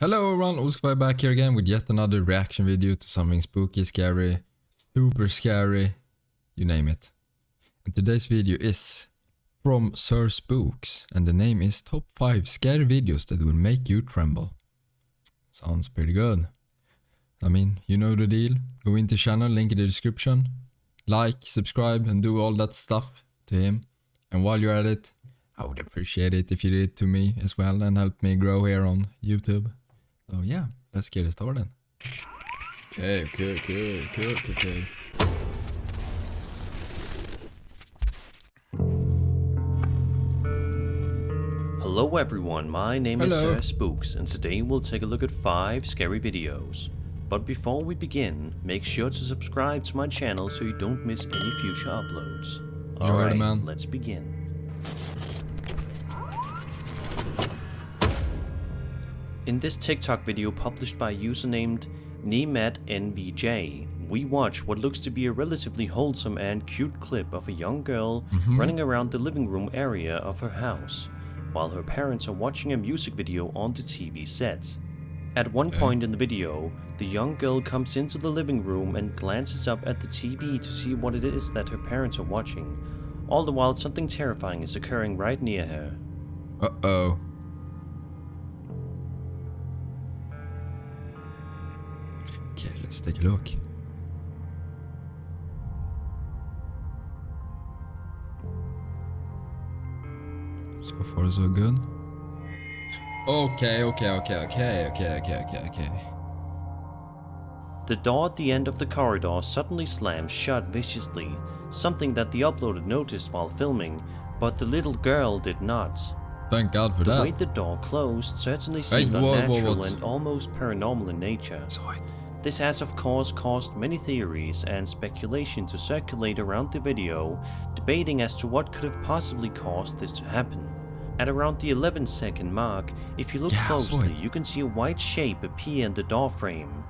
Hello everyone, OllzkifyTV back here again with yet another reaction video to something spooky, scary, super scary, you name it. And today's video is from Sir Spooks and the name is Top 5 Scary Videos That Will Make You Tremble. Sounds pretty good. I mean, you know the deal. Go into channel, link in the description. Like, subscribe and do all that stuff to him. And while you're at it, I would appreciate it if you did to me as well and help me grow here on YouTube. So yeah, let's get it started. Okay. Hello everyone, my name is Sir Spooks and today we'll take a look at 5 scary videos. But before we begin, make sure to subscribe to my channel so you don't miss any future uploads. Alright, let's begin. In this TikTok video published by a user named NematNVJ, we watch what looks to be a relatively wholesome and cute clip of a young girl running around the living room area of her house, while her parents are watching a music video on the TV set. At one point in the video, the young girl comes into the living room and glances up at the TV to see what it is that her parents are watching, all the while something terrifying is occurring right near her. Uh-oh. Okay, let's take a look. So far so good. Okay. The door at the end of the corridor suddenly slams shut viciously, something that the uploader noticed while filming, but the little girl did not. Thank God for that. The way the door closed certainly seemed unnatural and almost paranormal in nature. This has of course caused many theories and speculation to circulate around the video, debating as to what could have possibly caused this to happen. At around the 11-second mark, if you look closely, you can see a white shape appear in the door frame.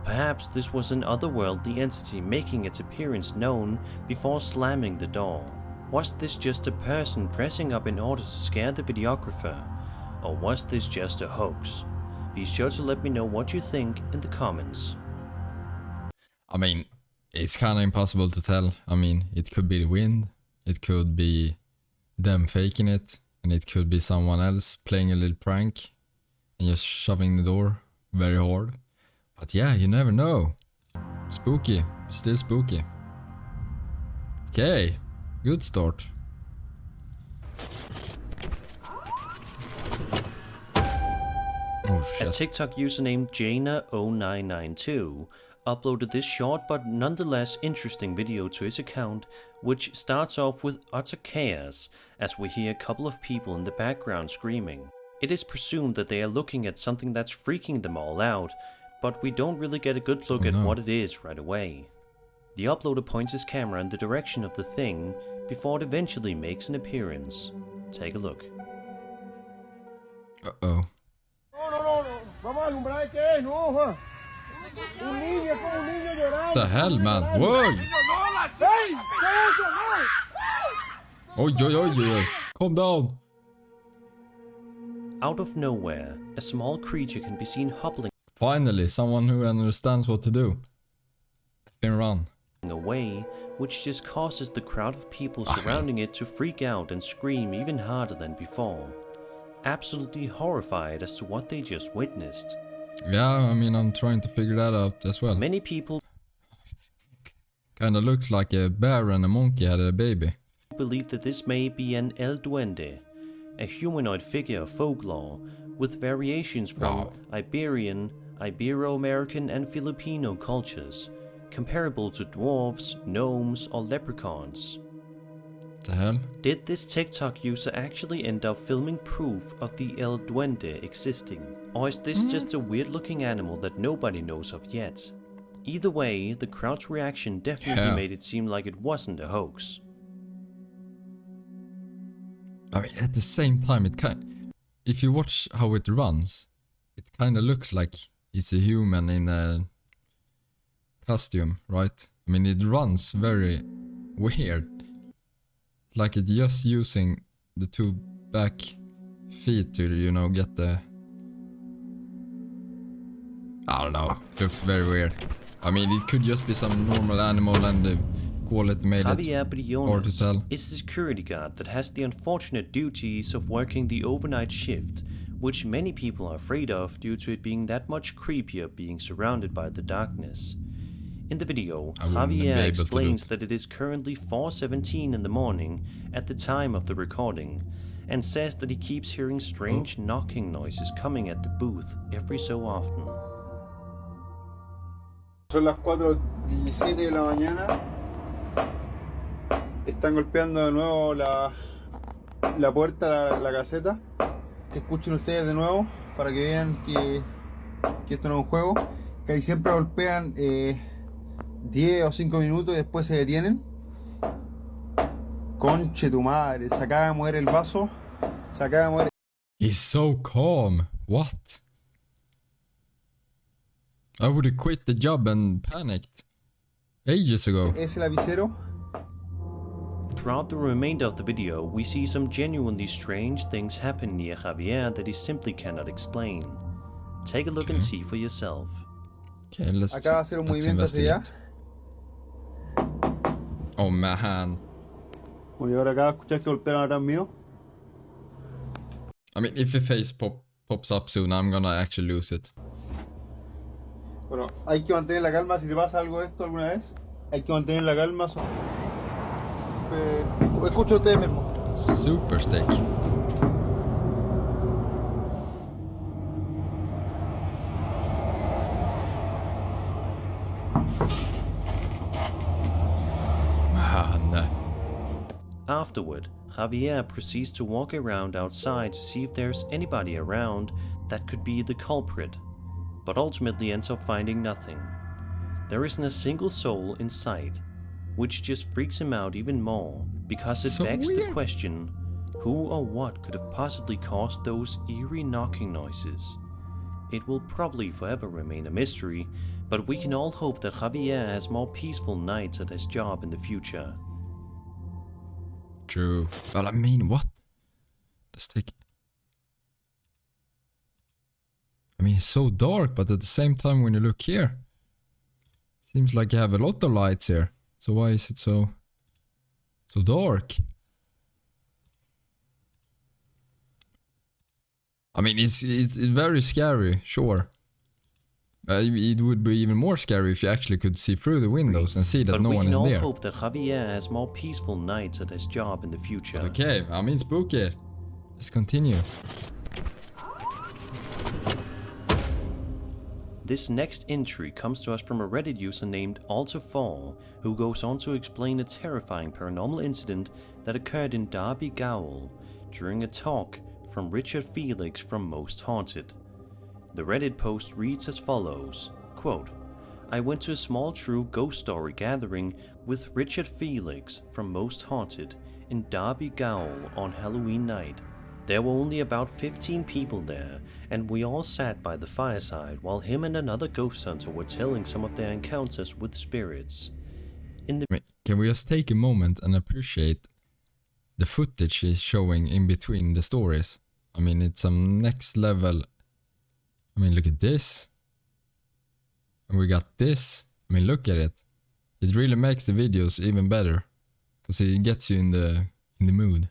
Perhaps this was an otherworldly entity making its appearance known before slamming the door. Was this just a person dressing up in order to scare the videographer? Or was this just a hoax? Be sure to let me know what you think in the comments. I mean, it's kind of impossible to tell. I mean, it could be the wind, it could be them faking it, and it could be someone else playing a little prank and just shoving the door very hard. But yeah, you never know. Spooky, still spooky. Okay, good start. A TikTok user named Jaina0992 uploaded this short but nonetheless interesting video to his account, which starts off with utter chaos as we hear a couple of people in the background screaming. It is presumed that they are looking at something that's freaking them all out, but we don't really get a good look at what it is right away. The uploader points his camera in the direction of the thing before it eventually makes an appearance. Take a look. Uh-oh. What the hell, man? Whoa! Oi. Calm down. Out of nowhere, a small creature can be seen hobbling. Finally, someone who understands what to do. Then run. Away, which just causes the crowd of people surrounding it to freak out and scream even harder than before. Absolutely horrified as to what they just witnessed. Yeah, I mean, I'm trying to figure that out as well. Many people kinda looks like a bear and a monkey had a baby. Believe that this may be an El Duende, a humanoid figure of folklore with variations from Iberian, Ibero-American and Filipino cultures, comparable to dwarves, gnomes or leprechauns. What the hell? Did this TikTok user actually end up filming proof of the El Duende existing? Or is this just a weird looking animal that nobody knows of yet? Either way, the crowd's reaction definitely made it seem like it wasn't a hoax. I mean, at the same time, if you watch how it runs, it kinda looks like it's a human in a costume, right? I mean, it runs very weird. Like it's just using the 2 back feet to, you know, get the I don't know. Looks very weird. I mean, it could just be some normal animal and the quality made it hard to tell. Is a security guard that has the unfortunate duties of working the overnight shift, which many people are afraid of due to it being that much creepier being surrounded by the darkness. In the video, Javier explains that it is currently 4:17 in the morning at the time of the recording, and says that he keeps hearing strange knocking noises coming at the booth every so often. Son las 4:17 de la mañana. Están golpeando de nuevo la puerta, la caseta. Que escuchen ustedes de nuevo para que vean que esto no es un juego. Que ahí siempre golpean 10 o 5 minutos y después se detienen. Conche tu madre, se acaba de mover el vaso. Se acaba de mover. He's so calm. What? I would have quit the job and panicked ages ago. Es el avisero. Throughout the remainder of the video, we see some genuinely strange things happen near Javier that he simply cannot explain. Take a look and see for yourself. Okay, let's investigate. Oh man. Voy ahora acá a escuchar que golpearon atrás mío. I mean, if a face pops up soon, I'm gonna actually lose it. Bueno, hay que mantener la calma. Si te pasa algo de esto alguna vez, hay que mantener la calma. Escucho a ustedes mismos. Super stick. Man. Afterward, Javier proceeds to walk around outside to see if there's anybody around that could be the culprit, but ultimately ends up finding nothing. There isn't a single soul in sight, which just freaks him out even more because it begs the question, who or what could have possibly caused those eerie knocking noises? It will probably forever remain a mystery, but we can all hope that Javier has more peaceful nights at his job in the future. True. Well, I mean, what? Let's take... I mean, it's so dark, but at the same time when you look here, seems like you have a lot of lights here. So why is it so dark? I mean, it's very scary, sure. It would be even more scary if you actually could see through the windows and see that no one is there. But we can all hope that Javier has more peaceful nights at his job in the future. But okay, I mean, spooky. Let's continue. This next entry comes to us from a Reddit user named Alta4, who goes on to explain a terrifying paranormal incident that occurred in Derby Gaol during a talk from Richard Felix from Most Haunted. The Reddit post reads as follows, quote, I went to a small true ghost story gathering with Richard Felix from Most Haunted in Derby Gaol on Halloween night. There were only about 15 people there, and we all sat by the fireside while him and another ghost hunter were telling some of their encounters with spirits. Can we just take a moment and appreciate the footage he's showing in between the stories? I mean, it's some next level. I mean, look at this. And we got this. I mean, look at it. It really makes the videos even better, because it gets you in the mood.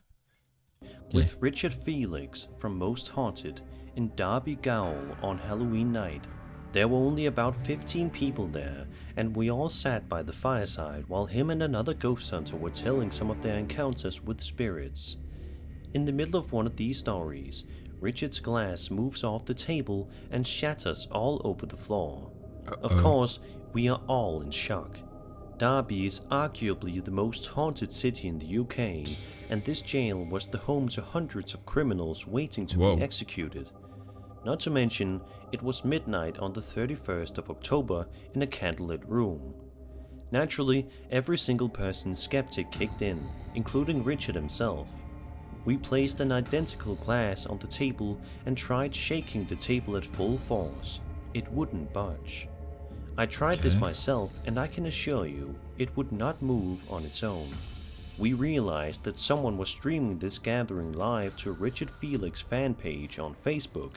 With Richard Felix from Most Haunted in Derby Gaol on Halloween night. There were only about 15 people there, and we all sat by the fireside while him and another ghost hunter were telling some of their encounters with spirits. In the middle of one of these stories, Richard's glass moves off the table and shatters all over the floor. Of course, we are all in shock. Derby is arguably the most haunted city in the UK, and this jail was the home to hundreds of criminals waiting to be executed. Not to mention, it was midnight on the 31st of October in a candlelit room. Naturally, every single person's skeptic kicked in, including Richard himself. We placed an identical glass on the table and tried shaking the table at full force. It wouldn't budge. I tried this myself, and I can assure you, it would not move on its own. We realized that someone was streaming this gathering live to a Richard Felix fan page on Facebook.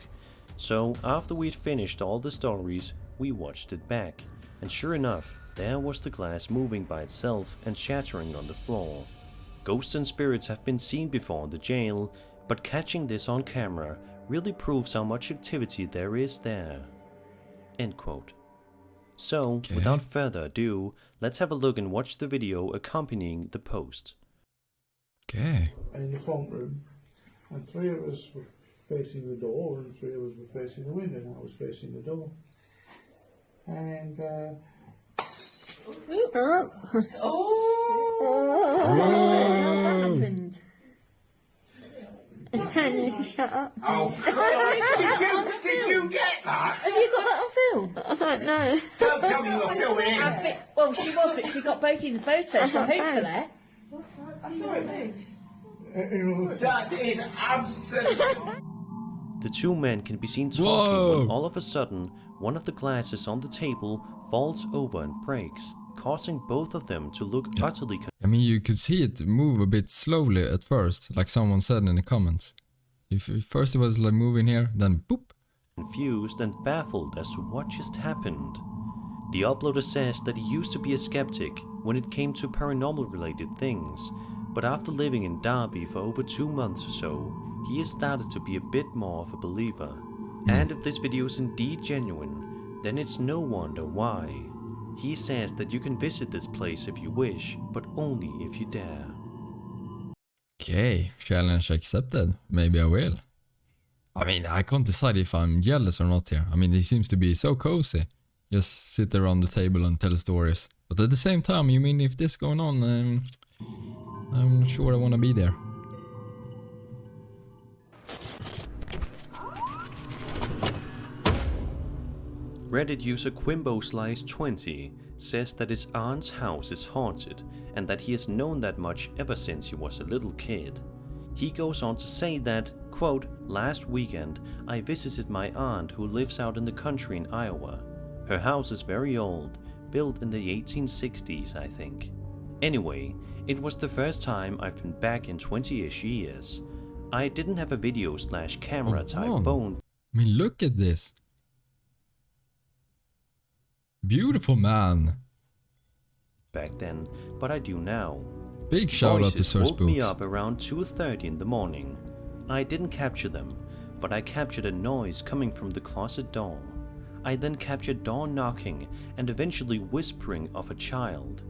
So after we'd finished all the stories, we watched it back, and sure enough, there was the glass moving by itself and shattering on the floor. Ghosts and spirits have been seen before in the jail, but catching this on camera really proves how much activity there is there." End quote. So, without further ado, let's have a look and watch the video accompanying the post. Okay. In the front room, and 3 of us were facing the door, and 3 of us were facing the window, and I was facing the door. And What's happened? Shut up. Oh, God. Did you get that? Have you got that on film? I don't know. Don't tell me you're filming in. Well, she was, but she got both in the photos, so hopefully. I saw it move. That is absolutely... The 2 men can be seen talking when all of a sudden, one of the glasses on the table falls over and breaks, causing both of them to look utterly I mean, you could see it move a bit slowly at first, like someone said in the comments. If first it was like moving here, then boop. confused and baffled as to what just happened. The uploader says that he used to be a skeptic when it came to paranormal related things, but after living in Derby for over 2 months or so, he has started to be a bit more of a believer. And if this video is indeed genuine, then it's no wonder why. He says that you can visit this place if you wish, but only if you dare. Okay, challenge accepted. Maybe I will. I mean, I can't decide if I'm jealous or not here. I mean, it seems to be so cozy. Just sit around the table and tell stories. But at the same time, you mean if this going on, I'm not sure I want to be there. Reddit user QuimboSlice20 says that his aunt's house is haunted and that he has known that much ever since he was a little kid. He goes on to say that, quote, "Last weekend I visited my aunt who lives out in the country in Iowa. Her house is very old, built in the 1860s, I think. Anyway, it was the first time I've been back in 20-ish years. I didn't have a video/camera type phone. I mean, look at this. Beautiful man. Back then, but I do now. Big shout out to Sir Voices woke me Spooks. up around 2:30 in the morning. I didn't capture them, but I captured a noise coming from the closet door. I then captured door knocking and eventually whispering of a child.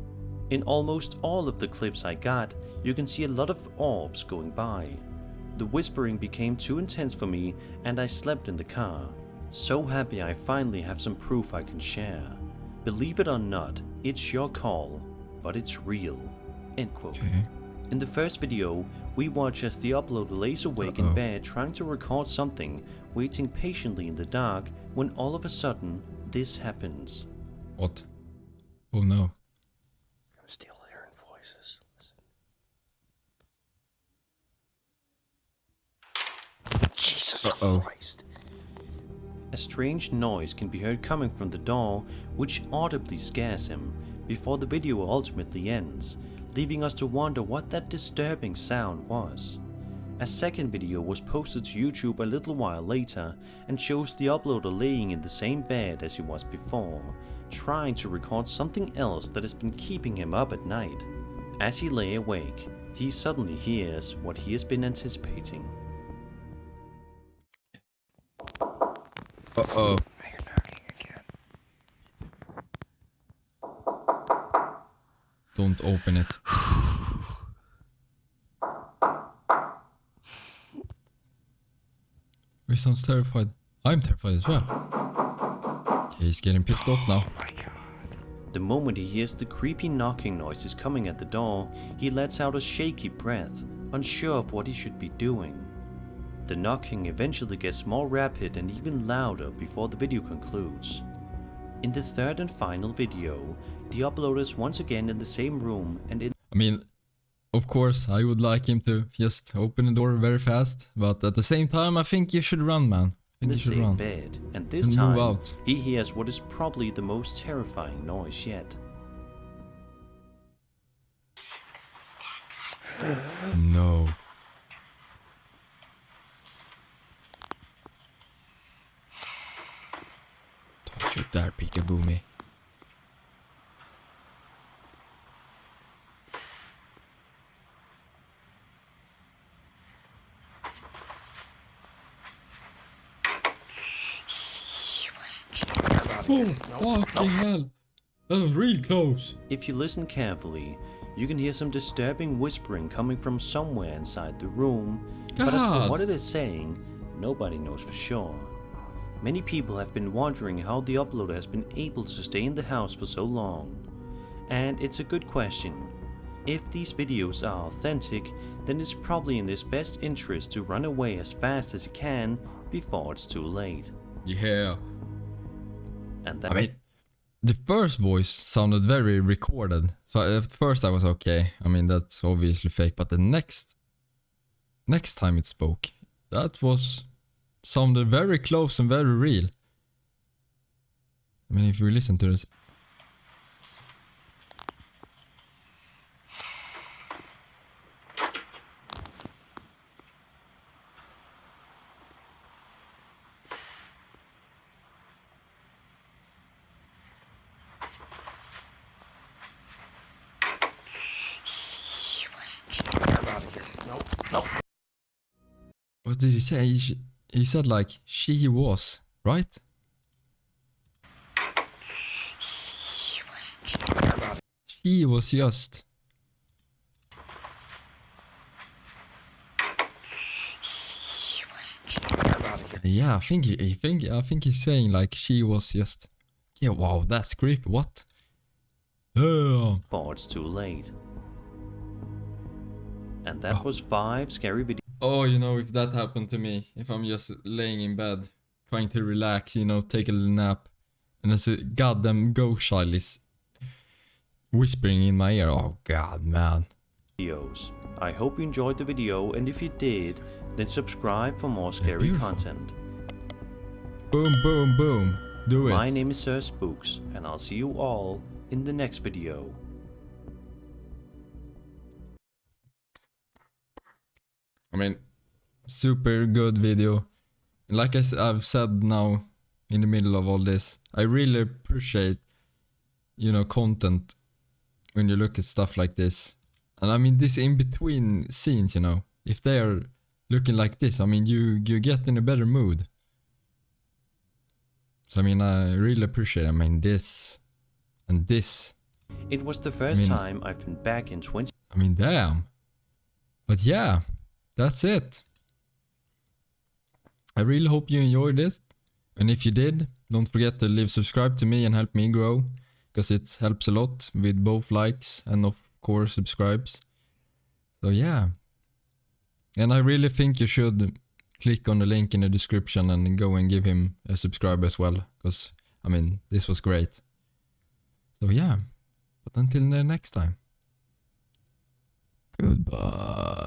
In almost all of the clips I got, you can see a lot of orbs going by. The whispering became too intense for me and I slept in the car. So happy I finally have some proof I can share. Believe it or not, it's your call, but it's real." End quote. Okay. In the first video, we watch as the uploader lays awake in bed trying to record something, waiting patiently in the dark, when all of a sudden, this happens. What? Oh no. I'm still hearing voices. Listen. Jesus Christ. A strange noise can be heard coming from the door, which audibly scares him, before the video ultimately ends, leaving us to wonder what that disturbing sound was. A second video was posted to YouTube a little while later and shows the uploader laying in the same bed as he was before, trying to record something else that has been keeping him up at night. As he lay awake, he suddenly hears what he has been anticipating. Uh-oh. You're knocking again. Don't open it. He sounds terrified. I'm terrified as well. Okay, he's getting pissed off now. The moment he hears the creepy knocking noises coming at the door, he lets out a shaky breath, unsure of what he should be doing. The knocking eventually gets more rapid and even louder before the video concludes. In the third and final video, the uploader is once again in the same room and in I mean, of course, I would like him to just open the door very fast, but at the same time, I think you should run, man. I think the you should same run. bed, and this And move time out. he hears what is probably the most terrifying noise yet. No. Sit there, peekaboo me. Oh, fucking hell. That was real close. If you listen carefully, you can hear some disturbing whispering coming from somewhere inside the room, but as for what it is saying, nobody knows for sure. Many people have been wondering how the uploader has been able to stay in the house for so long. And it's a good question. If these videos are authentic, then it's probably in his best interest to run away as fast as he can before it's too late. Yeah. And that, I mean, the first voice sounded very recorded. So at first I was okay. I mean, that's obviously fake. But the next time it spoke, that sounded very close and very real. I mean, if you listen to this. What did he say? He said like, she was, right? She was just. Yeah, I think he's saying like, she was just. Yeah, wow, that's creepy. What? Oh. before it's too late. And that was 5 scary videos. Oh, you know, if that happened to me, if I'm just laying in bed, trying to relax, you know, take a little nap, and there's a goddamn ghost child is whispering in my ear. Oh god, man. I hope you enjoyed the video, and if you did, then subscribe for more scary content. Boom, boom, boom. Do it. My name is Sir Spooks, and I'll see you all in the next video. I mean, super good video. Like I've said now in the middle of all this, I really appreciate, you know, content when you look at stuff like this. And I mean, this in between scenes, you know, if they are looking like this, I mean, you get in a better mood. So I mean, I really appreciate it. I mean, this and this. It was the first time I've been back in 20. I mean, damn. But yeah, that's it. I really hope you enjoyed this. And if you did, don't forget to leave subscribe to me and help me grow, because it helps a lot with both likes and of course subscribes. So yeah. And I really think you should click on the link in the description and go and give him a subscribe as well, because I mean, this was great. So yeah. But until the next time. Goodbye.